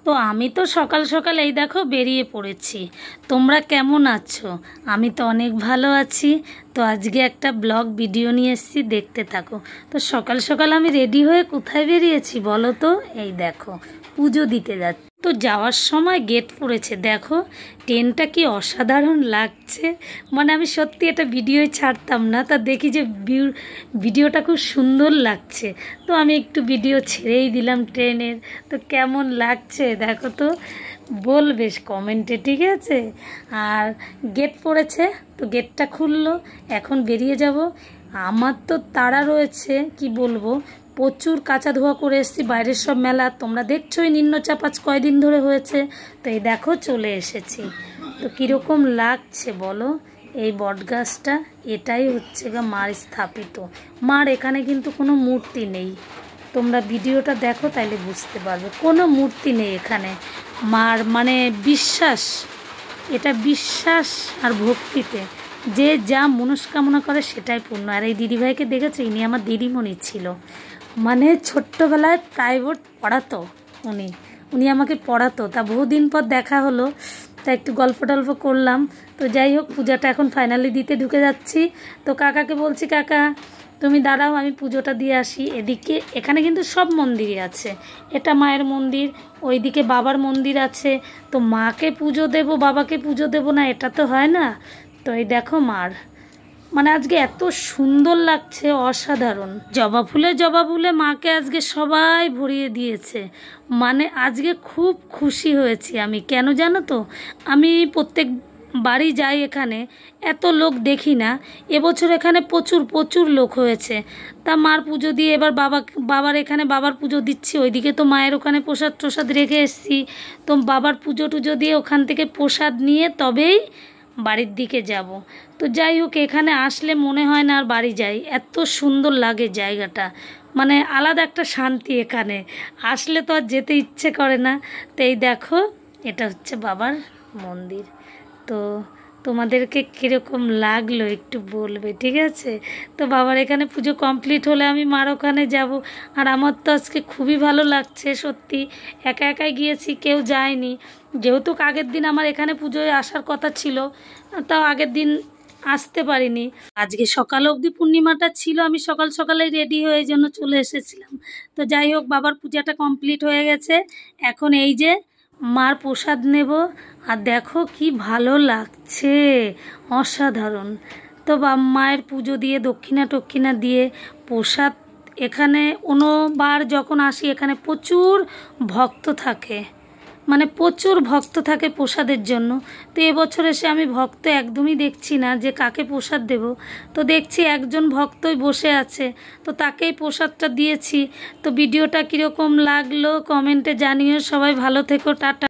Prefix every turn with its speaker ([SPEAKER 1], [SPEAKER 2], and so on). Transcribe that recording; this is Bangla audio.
[SPEAKER 1] তো আমি তো সকাল সকাল এই দেখো বেরিয়ে পড়েছি। তোমরা কেমন আছো? আমি তো অনেক ভালো আছি। তো আজকে একটা ব্লগ ভিডিও নিয়ে এসেছি, দেখতে থাকো। তো সকাল সকাল আমি রেডি হয়ে কোথায় বেরিয়েছি বলো তো? এই দেখো, পুজো দিতে যাচ্ছি। তো যাওয়ার সময় গেট পড়েছে, দেখো ট্রেনটা কি অসাধারণ লাগছে। মানে আমি সত্যি এটা ভিডিওয় ছাড়তাম না, তা দেখি যে ভিডিওটা খুব সুন্দর লাগছে, তো আমি একটু ভিডিও ছেড়েই দিলাম ট্রেনের। তো কেমন লাগছে দেখো তো, বলবে কমেন্টে, ঠিক আছে? আর গেট পড়েছে, তো গেটটা খুললো, এখন বেরিয়ে যাব। আমার তো তাড়া রয়েছে, কি বলবো, প্রচুর কাঁচা ধোয়া করে এসেছি বাইরের সব মেলা। তোমরা দেখছোই নিম্নচাপ আজ কয়দিন ধরে হয়েছে। তো এই দেখো চলে এসেছি। তো কীরকম লাগছে বলো? এই বটগাছটা, এটাই হচ্ছে গা মার স্থাপিত। মার এখানে কিন্তু কোনো মূর্তি নেই, তোমরা ভিডিওটা দেখো তাইলে বুঝতে পারবে। কোনো মূর্তি নেই এখানে। মার মানে বিশ্বাস, এটা বিশ্বাস আর ভক্তিতে যে যা মনস্কামনা করে সেটাই পূর্ণ। আর এই দিদিভাইকে দেখেছো, ইনি আমার দিদিমণি ছিল। মানে ছোট্টবেলায় প্রাইভেট পড়াতো উনি উনি আমাকে পড়াতো। তা বহুদিন পর দেখা হলো, তা একটু গল্প টল্প করলাম। তো যাই হোক, পূজাটা এখন ফাইনালি দিতে ঢুকে যাচ্ছি। তো কাকাকে বলছি, কাকা তুমি দাঁড়াও, আমি পুজোটা দিয়ে আসি। এদিকে এখানে কিন্তু সব মন্দিরই আছে, এটা মায়ের মন্দির, ওইদিকে বাবার মন্দির আছে। তো মাকে পুজো দেব, বাবাকে পুজো দেব না, এটা তো হয় না। তো এই দেখো মার, মানে আজকে এত সুন্দর লাগছে, অসাধারণ। জবা ফুলে মাকে আজকে সবাই ভরিয়ে দিয়েছে। মানে আজকে খুব খুশি হয়েছি আমি। কেন জানো তো, আমি প্রত্যেক বাড়ি যাই, এখানে এত লোক দেখি না। এবছর এখানে প্রচুর প্রচুর লোক হয়েছে। তা মার পুজো দিয়ে এবার বাবার এখানে বাবার পুজো দিচ্ছি। ওইদিকে তো মায়ের ওখানে প্রসাদ রেখে এসেছি। তো বাবার পুজো টুজো দিয়ে ওখান থেকে প্রসাদ নিয়ে তবেই বাড়ির দিকে যাব। তো যাই হোক, এখানে আসলে মনে হয় না আর বাড়ি যাই, এত সুন্দর লাগে জায়গাটা। মানে আলাদা একটা শান্তি, এখানে আসলে তো আর যেতে ইচ্ছে করে না। তো এই দেখো, এটা হচ্ছে বাবার মন্দির। তো তোমাদেরকে কীরকম লাগলো একটু বলবে, ঠিক আছে? তো বাবার এখানে পুজো কমপ্লিট হলে আমি মার ওখানে যাব। আর আমার তো আজকে খুবই ভালো লাগছে সত্যি। একা একাই গিয়েছি, কেউ যায়নি। যেহেতু আগের দিন আমার এখানে পুজোয় আসার কথা ছিল, তাও আগের দিন আসতে পারিনি। আজকে সকাল অবধি পূর্ণিমাটা ছিল, আমি সকাল সকালেই রেডি হয়ে জন্য চলে এসেছিলাম। তো যাই হোক, বাবার পূজাটা কমপ্লিট হয়ে গেছে। এখন এই যে মার প্রসাদ নেব। আর দেখো কি ভালো লাগছে, অসাধারণ। তো মায়ের পুজো দিয়ে দক্ষিণা দিয়ে প্রসাদ, এখানে অন্যবার যখন আসি এখানে প্রচুর ভক্ত থাকে, মানে প্রচুর ভক্ত থাকে প্রসাদের জন্য। তো এবছর এসে আমি ভক্ত একদমই দেখছি না যে কাকে প্রসাদ দেব। তো দেখছি একজন ভক্তই বসে আছে, তো তাকেই প্রসাদটা দিয়েছি। তো ভিডিওটা কীরকম লাগলো কমেন্টে জানিও। সবাই ভালো থেকো, টাটা।